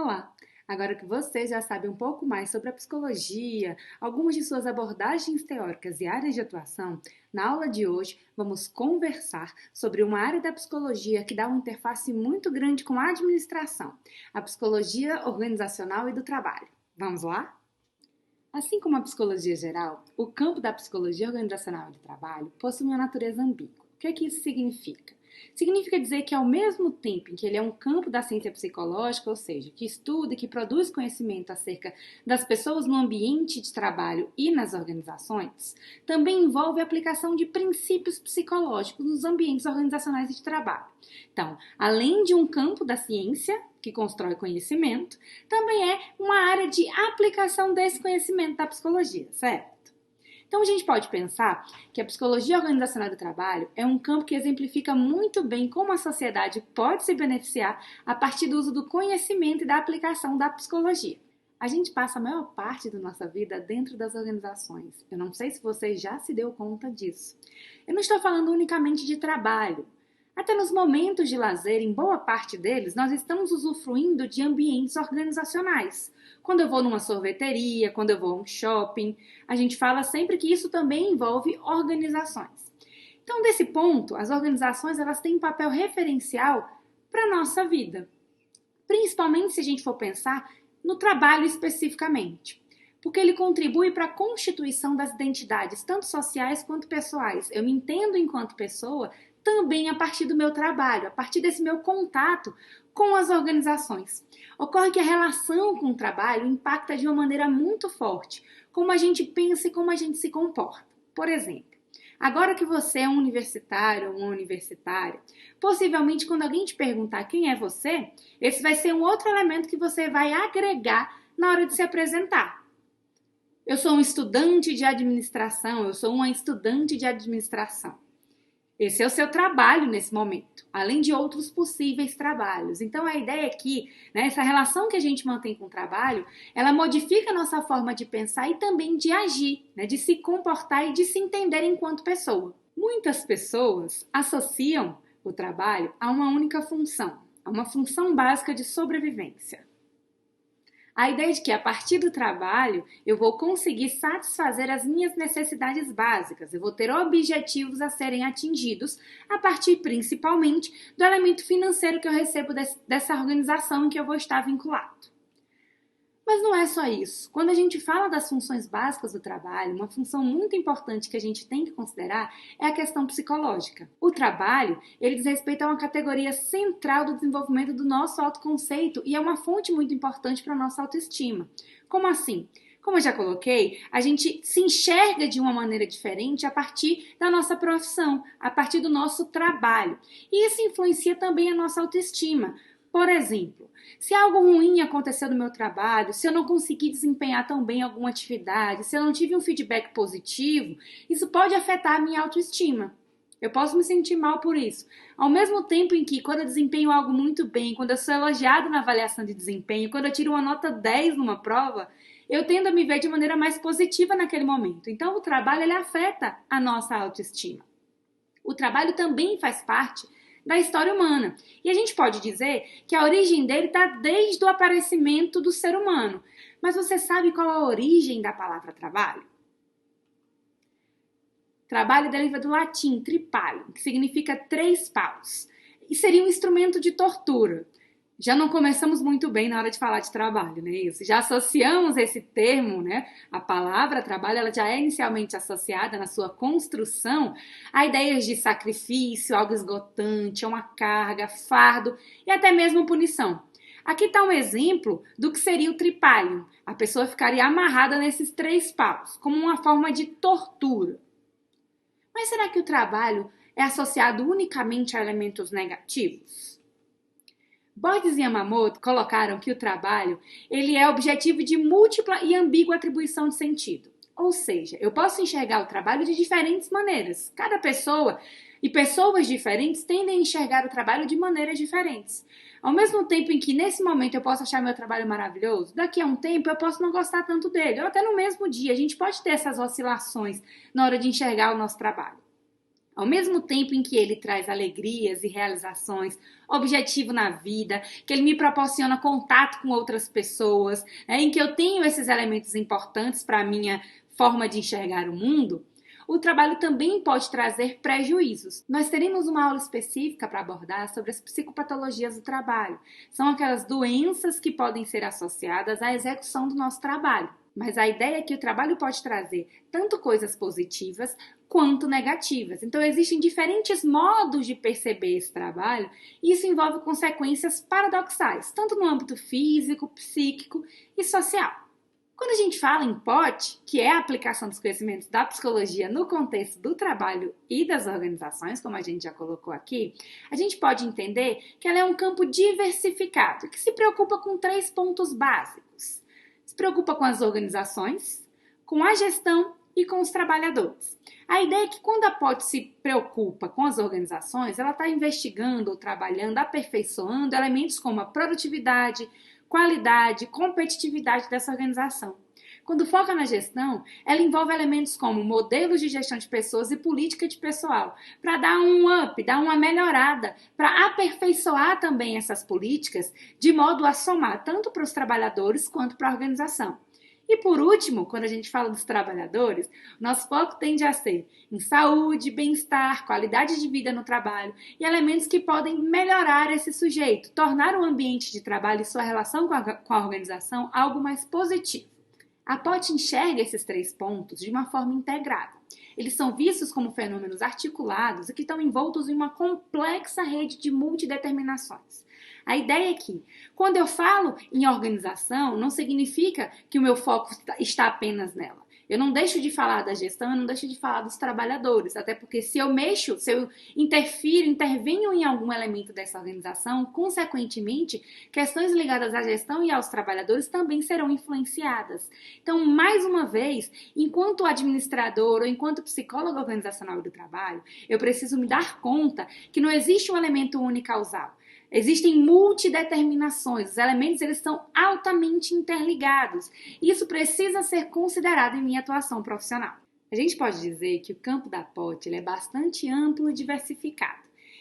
Olá! Agora que você já sabe um pouco mais sobre a psicologia, algumas de suas abordagens teóricas e áreas de atuação, na aula de hoje vamos conversar sobre uma área da psicologia que dá uma interface muito grande com a administração, a psicologia organizacional e do trabalho. Vamos lá? Assim como a psicologia geral, o campo da psicologia organizacional e do trabalho possui uma natureza ambígua. O que é que isso significa? Significa dizer que ao mesmo tempo em que ele é um campo da ciência psicológica, ou seja, que estuda e que produz conhecimento acerca das pessoas no ambiente de trabalho e nas organizações, também envolve a aplicação de princípios psicológicos nos ambientes organizacionais e de trabalho. Então, além de um campo da ciência, que constrói conhecimento, também é uma área de aplicação desse conhecimento da psicologia, certo? Então, a gente pode pensar que a psicologia organizacional do trabalho é um campo que exemplifica muito bem como a sociedade pode se beneficiar a partir do uso do conhecimento e da aplicação da psicologia. A gente passa a maior parte da nossa vida dentro das organizações. Eu não sei se você já se deu conta disso. Eu não estou falando unicamente de trabalho. Até nos momentos de lazer, em boa parte deles, nós estamos usufruindo de ambientes organizacionais. Quando eu vou numa sorveteria, quando eu vou a um shopping, a gente fala sempre que isso também envolve organizações. Então, desse ponto, as organizações elas têm um papel referencial para a nossa vida. Principalmente se a gente for pensar no trabalho especificamente. Porque ele contribui para a constituição das identidades, tanto sociais quanto pessoais. Eu me entendo enquanto pessoa também a partir do meu trabalho, a partir desse meu contato com as organizações. Ocorre que a relação com o trabalho impacta de uma maneira muito forte como a gente pensa e como a gente se comporta. Por exemplo, agora que você é um universitário ou uma universitária, possivelmente quando alguém te perguntar quem é você, esse vai ser um outro elemento que você vai agregar na hora de se apresentar. Eu sou um estudante de administração, eu sou uma estudante de administração. Esse é o seu trabalho nesse momento, além de outros possíveis trabalhos. Então, a ideia é que essa relação que a gente mantém com o trabalho, ela modifica a nossa forma de pensar e também de agir, de se comportar e de se entender enquanto pessoa. Muitas pessoas associam o trabalho a uma única função, a uma função básica de sobrevivência. A ideia de que a partir do trabalho eu vou conseguir satisfazer as minhas necessidades básicas, eu vou ter objetivos a serem atingidos a partir principalmente do elemento financeiro que eu recebo dessa organização em que eu vou estar vinculado. Mas não é só isso. Quando a gente fala das funções básicas do trabalho, uma função muito importante que a gente tem que considerar é a questão psicológica. O trabalho, ele diz respeito a uma categoria central do desenvolvimento do nosso autoconceito e é uma fonte muito importante para a nossa autoestima. Como assim? Como eu já coloquei, a gente se enxerga de uma maneira diferente a partir da nossa profissão, a partir do nosso trabalho. E isso influencia também a nossa autoestima. Por exemplo, se algo ruim aconteceu no meu trabalho, se eu não consegui desempenhar tão bem alguma atividade, se eu não tive um feedback positivo, isso pode afetar a minha autoestima. Eu posso me sentir mal por isso. Ao mesmo tempo em que, quando eu desempenho algo muito bem, quando eu sou elogiado na avaliação de desempenho, quando eu tiro uma nota 10 numa prova, eu tendo a me ver de maneira mais positiva naquele momento. Então, o trabalho ele afeta a nossa autoestima. O trabalho também faz parte da história humana. E a gente pode dizer que a origem dele está desde o aparecimento do ser humano. Mas você sabe qual a origem da palavra trabalho? Trabalho deriva do latim tripalium, que significa 3 paus. E seria um instrumento de tortura. Já não começamos muito bem na hora de falar de trabalho, né? Isso. Já associamos esse termo, a palavra trabalho, ela já é inicialmente associada na sua construção a ideias de sacrifício, algo esgotante, uma carga, fardo e até mesmo punição. Aqui está um exemplo do que seria o tripalium. A pessoa ficaria amarrada nesses 3 paus, como uma forma de tortura. Mas será que o trabalho é associado unicamente a elementos negativos? Borges e Yamamoto colocaram que o trabalho ele é objetivo de múltipla e ambígua atribuição de sentido. Ou seja, eu posso enxergar o trabalho de diferentes maneiras. Cada pessoa e pessoas diferentes tendem a enxergar o trabalho de maneiras diferentes. Ao mesmo tempo em que nesse momento eu posso achar meu trabalho maravilhoso, daqui a um tempo eu posso não gostar tanto dele. Ou até no mesmo dia, a gente pode ter essas oscilações na hora de enxergar o nosso trabalho. Ao mesmo tempo em que ele traz alegrias e realizações, objetivo na vida, que ele me proporciona contato com outras pessoas, em que eu tenho esses elementos importantes para a minha forma de enxergar o mundo, o trabalho também pode trazer prejuízos. Nós teremos uma aula específica para abordar sobre as psicopatologias do trabalho. São aquelas doenças que podem ser associadas à execução do nosso trabalho. Mas a ideia é que o trabalho pode trazer tanto coisas positivas quanto negativas. Então, existem diferentes modos de perceber esse trabalho e isso envolve consequências paradoxais, tanto no âmbito físico, psíquico e social. Quando a gente fala em POT, que é a aplicação dos conhecimentos da psicologia no contexto do trabalho e das organizações, como a gente já colocou aqui, a gente pode entender que ela é um campo diversificado, que se preocupa com 3 pontos básicos. Se preocupa com as organizações, com a gestão e com os trabalhadores. A ideia é que quando a POT se preocupa com as organizações, ela está investigando ou trabalhando, aperfeiçoando elementos como a produtividade, qualidade, competitividade dessa organização. Quando foca na gestão, ela envolve elementos como modelos de gestão de pessoas e política de pessoal, para dar um up, dar uma melhorada, para aperfeiçoar também essas políticas, de modo a somar tanto para os trabalhadores quanto para a organização. E por último, quando a gente fala dos trabalhadores, nosso foco tende a ser em saúde, bem-estar, qualidade de vida no trabalho e elementos que podem melhorar esse sujeito, tornar o ambiente de trabalho e sua relação com a organização algo mais positivo. A POT enxerga esses 3 pontos de uma forma integrada. Eles são vistos como fenômenos articulados e que estão envoltos em uma complexa rede de multideterminações. A ideia é que, quando eu falo em organização, não significa que o meu foco está apenas nela. Eu não deixo de falar da gestão, eu não deixo de falar dos trabalhadores, até porque se eu mexo, se eu intervenho em algum elemento dessa organização, consequentemente, questões ligadas à gestão e aos trabalhadores também serão influenciadas. Então, mais uma vez, enquanto administrador ou enquanto psicólogo organizacional do trabalho, eu preciso me dar conta que não existe um elemento unicausal. Existem multideterminações, os elementos eles estão altamente interligados. Isso precisa ser considerado em minha atuação profissional. A gente pode dizer que o campo da POT ele é bastante amplo e diversificado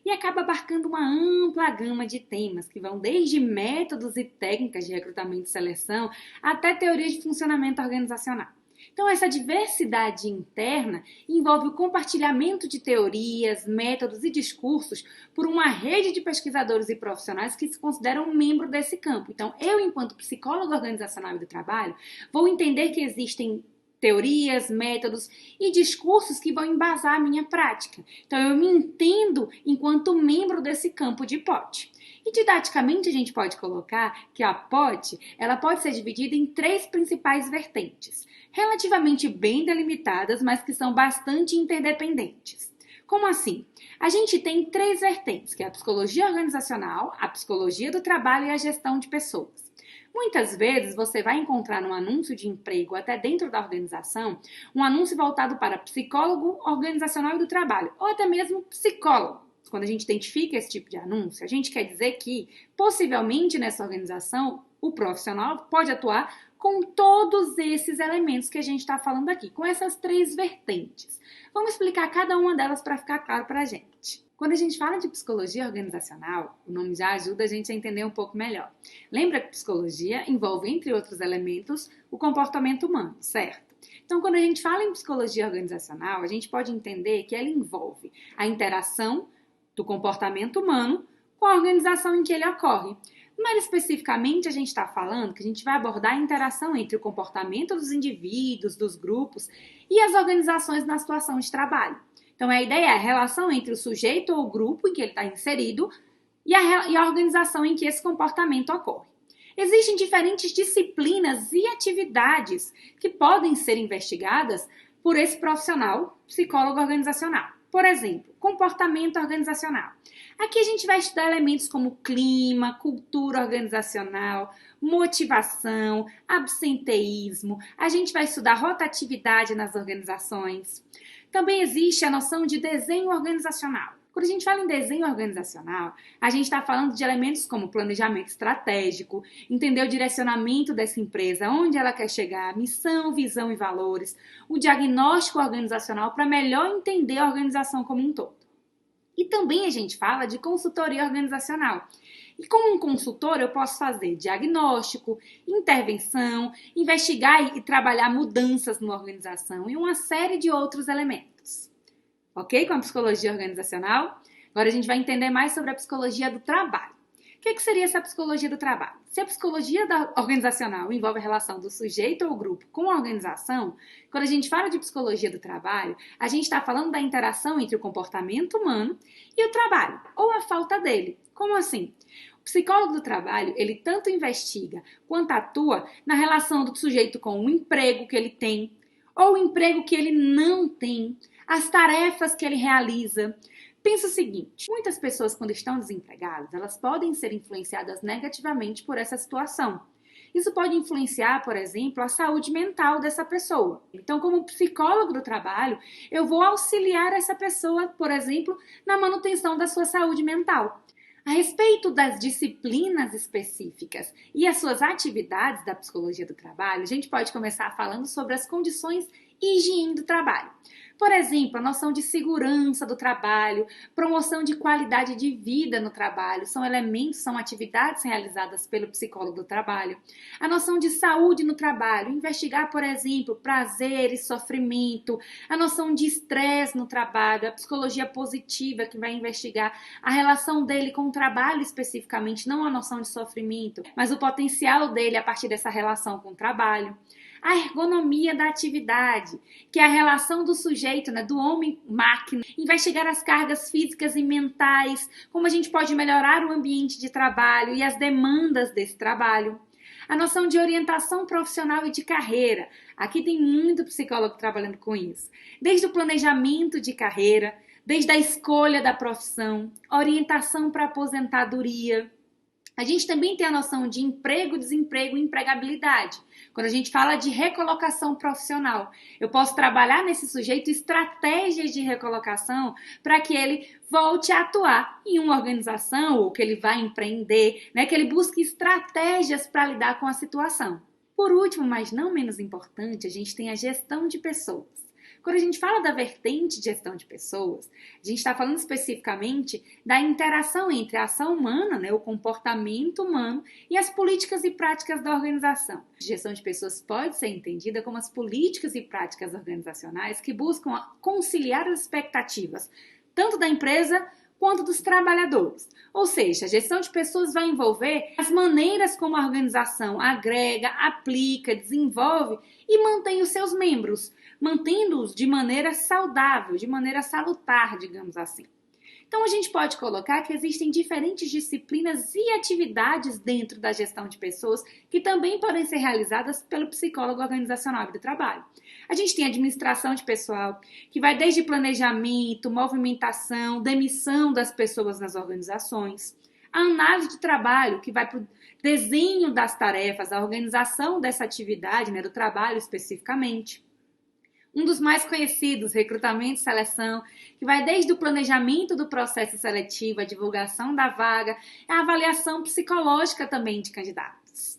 e acaba abarcando uma ampla gama de temas que vão desde métodos e técnicas de recrutamento e seleção até teorias de funcionamento organizacional. Então, essa diversidade interna envolve o compartilhamento de teorias, métodos e discursos por uma rede de pesquisadores e profissionais que se consideram membro desse campo. Então, eu, enquanto psicólogo organizacional e do trabalho, vou entender que existem teorias, métodos e discursos que vão embasar a minha prática. Então, eu me entendo enquanto membro desse campo de POT. E didaticamente a gente pode colocar que a POT ela pode ser dividida em 3 principais vertentes, relativamente bem delimitadas, mas que são bastante interdependentes. Como assim? A gente tem 3 vertentes, que é a psicologia organizacional, a psicologia do trabalho e a gestão de pessoas. Muitas vezes você vai encontrar no anúncio de emprego, até dentro da organização, um anúncio voltado para psicólogo organizacional e do trabalho, ou até mesmo psicólogo. Quando a gente identifica esse tipo de anúncio, a gente quer dizer que, possivelmente nessa organização, o profissional pode atuar com todos esses elementos que a gente está falando aqui, com essas 3 vertentes. Vamos explicar cada uma delas para ficar claro para a gente. Quando a gente fala de psicologia organizacional, o nome já ajuda a gente a entender um pouco melhor. Lembra que psicologia envolve, entre outros elementos, o comportamento humano, certo? Então, quando a gente fala em psicologia organizacional, a gente pode entender que ela envolve a interação do comportamento humano com a organização em que ele ocorre. Mais especificamente, a gente está falando que a gente vai abordar a interação entre o comportamento dos indivíduos, dos grupos e as organizações na situação de trabalho. Então, a ideia é a relação entre o sujeito ou o grupo em que ele está inserido e a organização em que esse comportamento ocorre. Existem diferentes disciplinas e atividades que podem ser investigadas por esse profissional psicólogo organizacional. Por exemplo, comportamento organizacional. Aqui a gente vai estudar elementos como clima, cultura organizacional, motivação, absenteísmo. A gente vai estudar rotatividade nas organizações. Também existe a noção de desenho organizacional. Quando a gente fala em desenho organizacional, a gente está falando de elementos como planejamento estratégico, entender o direcionamento dessa empresa, onde ela quer chegar, missão, visão e valores, o diagnóstico organizacional para melhor entender a organização como um todo. E também a gente fala de consultoria organizacional. E como um consultor, eu posso fazer diagnóstico, intervenção, investigar e trabalhar mudanças na organização e uma série de outros elementos. Ok? Com a psicologia organizacional? Agora a gente vai entender mais sobre a psicologia do trabalho. O que seria essa psicologia do trabalho? Se a psicologia organizacional envolve a relação do sujeito ou grupo com a organização, quando a gente fala de psicologia do trabalho, a gente está falando da interação entre o comportamento humano e o trabalho, ou a falta dele. Como assim? O psicólogo do trabalho, ele tanto investiga quanto atua na relação do sujeito com o emprego que ele tem, ou o emprego que ele não tem, as tarefas que ele realiza. Pensa o seguinte, muitas pessoas quando estão desempregadas, elas podem ser influenciadas negativamente por essa situação. Isso pode influenciar, por exemplo, a saúde mental dessa pessoa. Então, como psicólogo do trabalho, eu vou auxiliar essa pessoa, por exemplo, na manutenção da sua saúde mental. A respeito das disciplinas específicas e as suas atividades da psicologia do trabalho, a gente pode começar falando sobre as condições e higiene do trabalho. Por exemplo, a noção de segurança do trabalho, promoção de qualidade de vida no trabalho, são elementos, são atividades realizadas pelo psicólogo do trabalho. A noção de saúde no trabalho, investigar, por exemplo, prazer e sofrimento. A noção de estresse no trabalho, a psicologia positiva, que vai investigar a relação dele com o trabalho especificamente, não a noção de sofrimento, mas o potencial dele a partir dessa relação com o trabalho. A ergonomia da atividade, que é a relação do sujeito, do homem-máquina, investigar as cargas físicas e mentais, como a gente pode melhorar o ambiente de trabalho e as demandas desse trabalho. A noção de orientação profissional e de carreira. Aqui tem muito psicólogo trabalhando com isso. Desde o planejamento de carreira, desde a escolha da profissão, orientação para aposentadoria. A gente também tem a noção de emprego, desemprego e empregabilidade. Quando a gente fala de recolocação profissional, eu posso trabalhar nesse sujeito estratégias de recolocação para que ele volte a atuar em uma organização ou que ele vá empreender, que ele busque estratégias para lidar com a situação. Por último, mas não menos importante, a gente tem a gestão de pessoas. Quando a gente fala da vertente de gestão de pessoas, a gente está falando especificamente da interação entre a ação humana, o comportamento humano, e as políticas e práticas da organização. A gestão de pessoas pode ser entendida como as políticas e práticas organizacionais que buscam conciliar as expectativas, tanto da empresa quanto dos trabalhadores. Ou seja, a gestão de pessoas vai envolver as maneiras como a organização agrega, aplica, desenvolve e mantém os seus membros, mantendo-os de maneira saudável, de maneira salutar, digamos assim. Então, a gente pode colocar que existem diferentes disciplinas e atividades dentro da gestão de pessoas que também podem ser realizadas pelo psicólogo organizacional do trabalho. A gente tem administração de pessoal, que vai desde planejamento, movimentação, demissão das pessoas nas organizações. A análise de trabalho, que vai para o desenho das tarefas, a organização dessa atividade, do trabalho especificamente. Um dos mais conhecidos, recrutamento e seleção, que vai desde o planejamento do processo seletivo, a divulgação da vaga, a avaliação psicológica também de candidatos.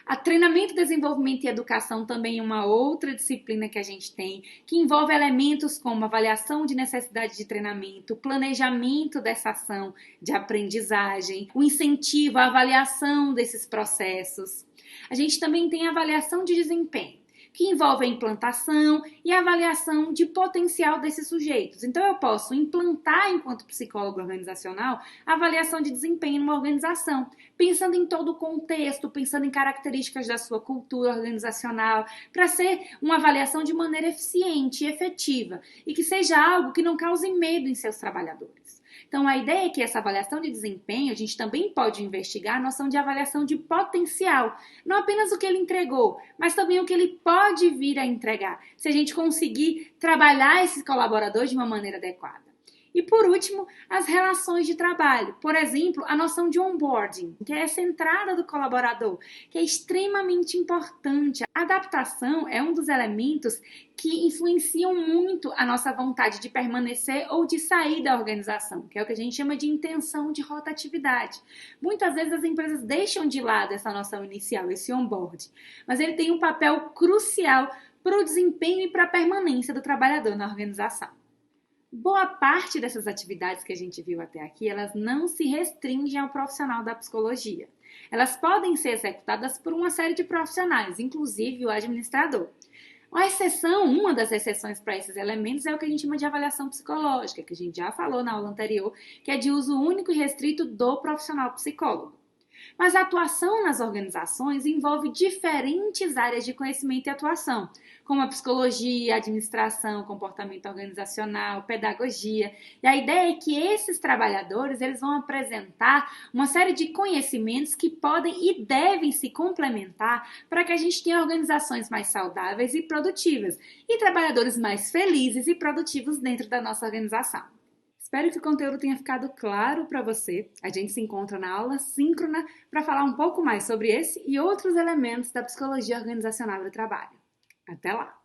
A treinamento, desenvolvimento e educação também é uma outra disciplina que a gente tem, que envolve elementos como avaliação de necessidade de treinamento, planejamento dessa ação de aprendizagem, o incentivo à avaliação desses processos. A gente também tem a avaliação de desempenho, que envolve a implantação e a avaliação de potencial desses sujeitos. Então, eu posso implantar, enquanto psicólogo organizacional, a avaliação de desempenho numa organização, pensando em todo o contexto, pensando em características da sua cultura organizacional, para ser uma avaliação de maneira eficiente e efetiva, e que seja algo que não cause medo em seus trabalhadores. Então, a ideia é que essa avaliação de desempenho, a gente também pode investigar a noção de avaliação de potencial. Não apenas o que ele entregou, mas também o que ele pode vir a entregar, se a gente conseguir trabalhar esse colaborador de uma maneira adequada. E por último, as relações de trabalho. Por exemplo, a noção de onboarding, que é essa entrada do colaborador, que é extremamente importante. A adaptação é um dos elementos que influenciam muito a nossa vontade de permanecer ou de sair da organização, que é o que a gente chama de intenção de rotatividade. Muitas vezes as empresas deixam de lado essa noção inicial, esse onboarding, mas ele tem um papel crucial para o desempenho e para a permanência do trabalhador na organização. Boa parte dessas atividades que a gente viu até aqui, elas não se restringem ao profissional da psicologia. Elas podem ser executadas por uma série de profissionais, inclusive o administrador. Uma das exceções para esses elementos é o que a gente chama de avaliação psicológica, que a gente já falou na aula anterior, que é de uso único e restrito do profissional psicólogo. Mas a atuação nas organizações envolve diferentes áreas de conhecimento e atuação, como a psicologia, a administração, comportamento organizacional, pedagogia. E a ideia é que esses trabalhadores eles vão apresentar uma série de conhecimentos que podem e devem se complementar para que a gente tenha organizações mais saudáveis e produtivas e trabalhadores mais felizes e produtivos dentro da nossa organização. Espero que o conteúdo tenha ficado claro para você. A gente se encontra na aula síncrona para falar um pouco mais sobre esse e outros elementos da psicologia organizacional do trabalho. Até lá!